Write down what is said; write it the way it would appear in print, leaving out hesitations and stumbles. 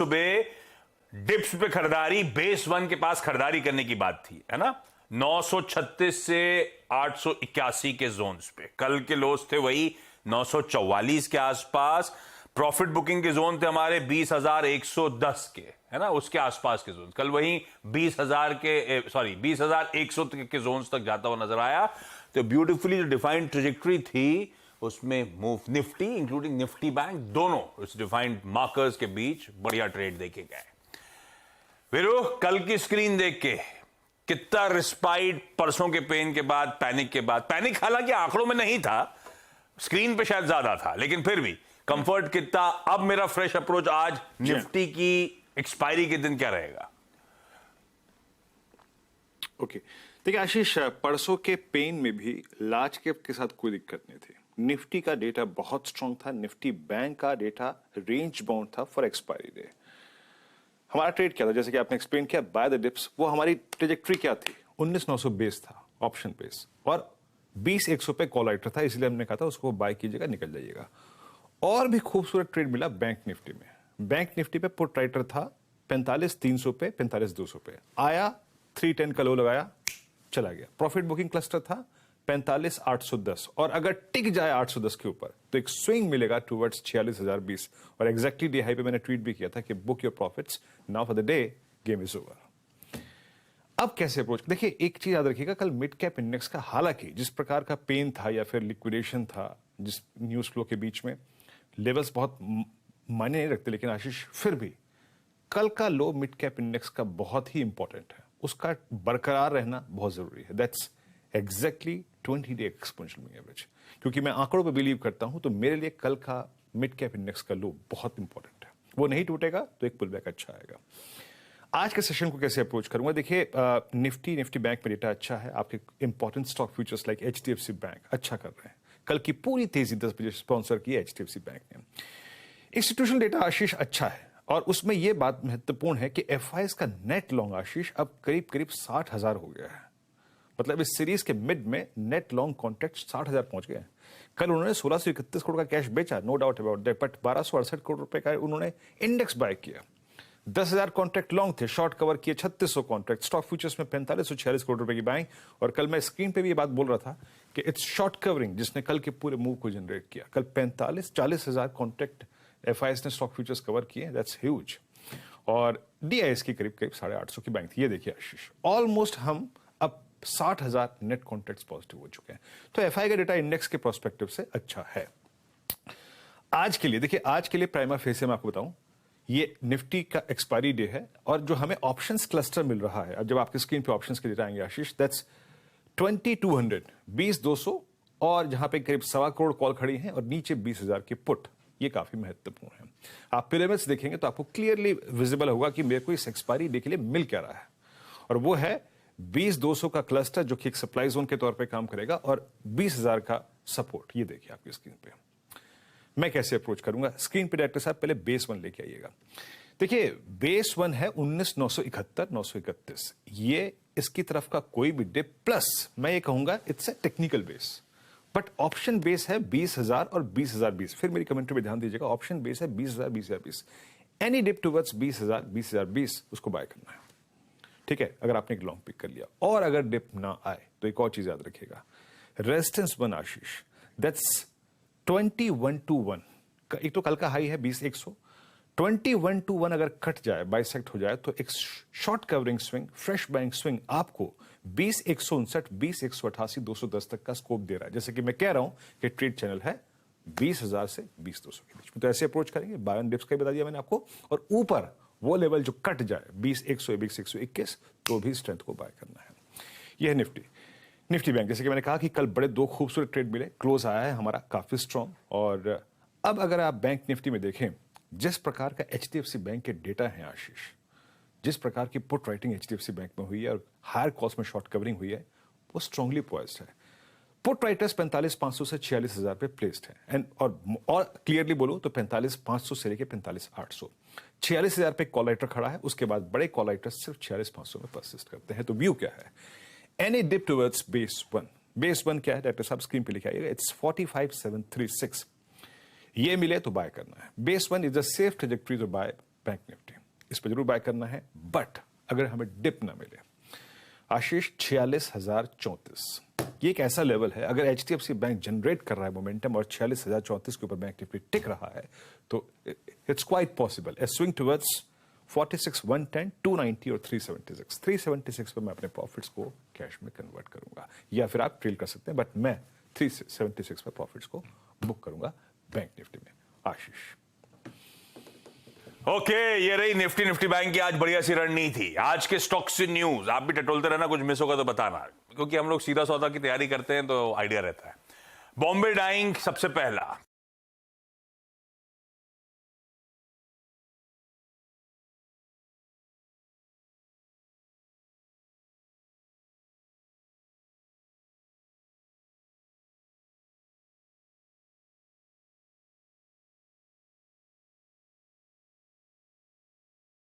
सुबह डिप्स पे खरीदारी, बेस वन के पास खरीदारी करने की बात थी, है ना। 936 से 881 के जोन्स पे कल के लोस थे वही 944 के आसपास। प्रॉफिट बुकिंग के जोन थे हमारे 20,110 के, है ना, उसके आसपास के जोन। कल वही 20,100 के जोन तक जाता हुआ नजर आया। तो ब्यूटीफुली जो डिफाइंड ट्रेजेक्टरी थी उसमें move Nifty including Nifty bank दोनों उस डिफाइंड मार्कर्स के बीच बढ़िया ट्रेड देखे गए। वीरू, कल की स्क्रीन देख के कितना रिस्पाइट, परसों के पेन के बाद, पैनिक के बाद। पैनिक हालांकि आंकड़ों में नहीं था, स्क्रीन पे शायद ज्यादा था, लेकिन फिर भी कंफर्ट कितना। अब मेरा फ्रेश अप्रोच आज निफ्टी की एक्सपायरी के दिन क्या रहेगा? ओके, देखिए आशीष, परसों के पेन में भी लार्ज कैप के साथ कोई दिक्कत नहीं थी। निफ्टी का डेटा बहुत स्ट्रांग था। निफ्टी बैंक का डेटा रेंज बाउंड था फॉर एक्सपायरी डे। हमारा ट्रेड क्या था, जैसे कि आपने एक्सप्लेन किया, बाय द डिप्स। वो हमारी ट्रेजेक्ट्री क्या थी, 19,900 बेस था, ऑप्शन बेस, और 20,100 पे कॉल राइटर था, इसलिए हमने कहा था उसको बाय कीजिएगा, निकल जाइएगा। और भी खूबसूरत ट्रेड मिला बैंक निफ्टी में। बैंक निफ्टी पे पुट राइटर था 45,300 पे, 45,200 पे आया, 310 का लो लगाया, चला गया। प्रॉफिट बुकिंग क्लस्टर था 45,810, और अगर टिक जाए 810 के ऊपर तो एक स्विंग मिलेगा टुवर्ड्स 46,020। और एग्जैक्टली डे हाई पे मैंने ट्वीट भी किया था कि book your profits now for the day, game is over. अब कैसे अप्रोच, देखिए एक चीज याद रखिएगा, कल मिड कैप इंडेक्स का हालांकि जिस प्रकार का पेन था या फिर लिक्विडेशन था जिस न्यूज फ्लो के बीच में, लेवल्स बहुत मायने नहीं रखते, लेकिन आशीष फिर भी कल का लो मिड कैप इंडेक्स का बहुत ही इंपॉर्टेंट है, उसका बरकरार रहना बहुत जरूरी है। That's exactly 20-day exponential moving average. क्योंकि मैं आंकड़ों पे बिलीव करता हूं, तो मेरे लिए कल का मिड कैप इंडेक्स का लो बहुत इंपॉर्टेंट है। वो नहीं टूटेगा तो एक पुलबैक अच्छा आएगा। आज के सेशन को कैसे अप्रोच करूंगा, देखिए निफ्टी बैंक में डेटा अच्छा है। आपके important stock futures like HDFC bank अच्छा कर रहे हैं। कल की पूरी तेजी 10 बजे स्पॉन्सर की एचडीएफसी बैंक ने। इंस्टीट्यूशनल डेटा आशीष अच्छा है, और उसमें यह बात महत्वपूर्ण है कि एफआईएस का नेट लॉन्ग आशीष अब करीब करीब 60,000 हो गया है। मतलब इस सीरीज के मिड में नेट लॉन्ग कॉन्ट्रैक्ट 60,000 पहुंच गए। कल उन्होंने 1631 करोड़ का कैश बेचा, no doubt about that, but 1268 crore रुपए का उन्होंने इंडेक्स बाय किया। 10,000 कॉन्ट्रैक्ट लॉन्ग थे, शॉर्ट कवर किए 3600 कॉन्ट्रैक्ट। स्टॉक फ्यूचर्स में 4546 करोड़ रुपए की बाइंग। और कल मैं स्क्रीन पे भी ये बात बोल रहा था कि इट्स शॉर्ट कवरिंग जिसने कल के पूरे मूव को जनरेट किया। कल 40,000 कॉन्ट्रैक्ट एफआईएस ने स्टॉक फ्यूचर्स कवर किए, दैट्स ह्यूज। और डीआईएस की करीब करीब 850 की बैंक थी। ये देखिए आशीष, ऑलमोस्ट हम अब 60,000 नेट कॉन्ट्रैक्ट्स पॉजिटिव हो चुके हैं। तो एफआई का डेटा इंडेक्स के प्रोस्पेक्टिव से अच्छा है। आज के लिए देखिए, आज के लिए प्राइमा फेस मैं आपको बताऊं, ये निफ्टी का एक्सपायरी डे है, और जो हमें ऑप्शंस क्लस्टर मिल रहा है, अब जब आपकी स्क्रीन पे ऑप्शंस के डेटा आएंगे आशीष, दैट्स 2200, 20,200, और जहां पे करीब 1.25 करोड़ कॉल खड़ी हैं, और नीचे 20,000 की पुट। ये काफी महत्वपूर्ण है। आप पिरामिड्स देखेंगे तो आपको क्लियरली विजिबल होगा कि मेरे को इस एक्सपायरी डे के लिए मिल क्या रहा है, और वो है 20,200 का क्लस्टर जो कि एक सप्लाई जोन के तौर पे काम करेगा, और 20,000 का सपोर्ट। ये देखिए आपकी स्क्रीन पे। मैं कैसे अप्रोच करूंगा, स्क्रीन पे डायरेक्टर साहब पहले बेस वन लेके आइएगा। देखिए बेस वन है 19,971, 931। ये इसकी तरफ का कोई भी डिप, प्लस मैं ये कहूंगा it's a technical base, but option base है 20,000 और 20,020। फिर मेरी कमेंट्री में ध्यान दीजिएगा, ऑप्शन बेस है 20,000, 20,020। एनी डिप टुवर्ड्स 20,000, 20,020 उसको बाय करना है, ठीक है, अगर आपने एक लॉन्ग पिक कर लिया। और अगर डिप ना आए तो एक और चीज याद रखिएगा, रेजिस्टेंस वन आशीष, दैट्स 2121 का। एक तो कल का हाई है 20,100, 2121 अगर कट जाए, बाइसेक्ट हो जाए, तो एक short covering swing, fresh buying swing आपको 20,159, 20,188, 210 तक का स्कोप दे रहा है। जैसे कि मैं कह रहा हूं कि ट्रेड चैनल है 20,000 से 20,200 के बीच में। तो ऐसे अप्रोच करेंगे। बाय ऑन डिप्स का बता दिया मैंने आपको, और ऊपर वो लेवल जो कट जाए 20,100, 20,121, तो भी स्ट्रेंथ को बाय करना है। यह है निफ्टी बैंक। जैसे कि मैंने कहा कि कल बड़े दो खूबसूरत ट्रेड मिले, क्लोज आया है हमारा काफी स्ट्रॉन्ग। और अब अगर आप बैंक निफ्टी में देखें, जिस प्रकार का एचडीएफसी बैंक के डेटा है आशीष, जिस प्रकार की पुट राइटिंग एचडीएफसी बैंक में हुई है और हायर कॉस्ट में शॉर्ट कवरिंग हुई है, वो स्ट्रांगली पॉइज्ड है। पुट राइटर्स 45,500 से 46,000 पे प्लेस्ड है, एंड और क्लियरली बोलो तो 45,500 से लेकर 45,800, 46,000 पे कॉल राइटर खड़ा है। उसके बाद बड़े कॉल राइटर्स सिर्फ 46,500 में परसिस्ट करते हैं। तो व्यू क्या है, any dip towards base one. Base one क्या है, डॉक्टर साहब स्क्रीन पे लिखा आइएगा, इट्स 45,736। ये मिले तो बाय करना है। Base one is a safe trajectory to buy Bank Nifty, इस पर जरूर बाय करना है। बट अगर हमें डिप ना मिले, आशीष 46,034 ये एक ऐसा लेवल है, अगर HDFC बैंक जनरेट कर रहा है मोमेंटम और 46,034 के ऊपर बैंक निफ्टी टिक रहा है तो it's quite possible A swing towards 46, 110, 290 और 376। 376 पर मैं अपने प्रॉफिट्स को कैश में कन्वर्ट करूंगा, या फिर आप ट्रेल कर सकते हैं, बट मैं 376 पर प्रॉफिट्स को बुक करूंगा बैंक निफ्टी में। आशीष ओके, ये रही निफ्टी बैंक की आज बढ़िया सी रणनीति। आज के स्टॉक से न्यूज आप भी टटोलते रहना, कुछ मिस होगा तो बताना, क्योंकि हम लोग सीधा सौदा की तैयारी करते हैं तो आइडिया रहता है। बॉम्बे डाइंग सबसे पहला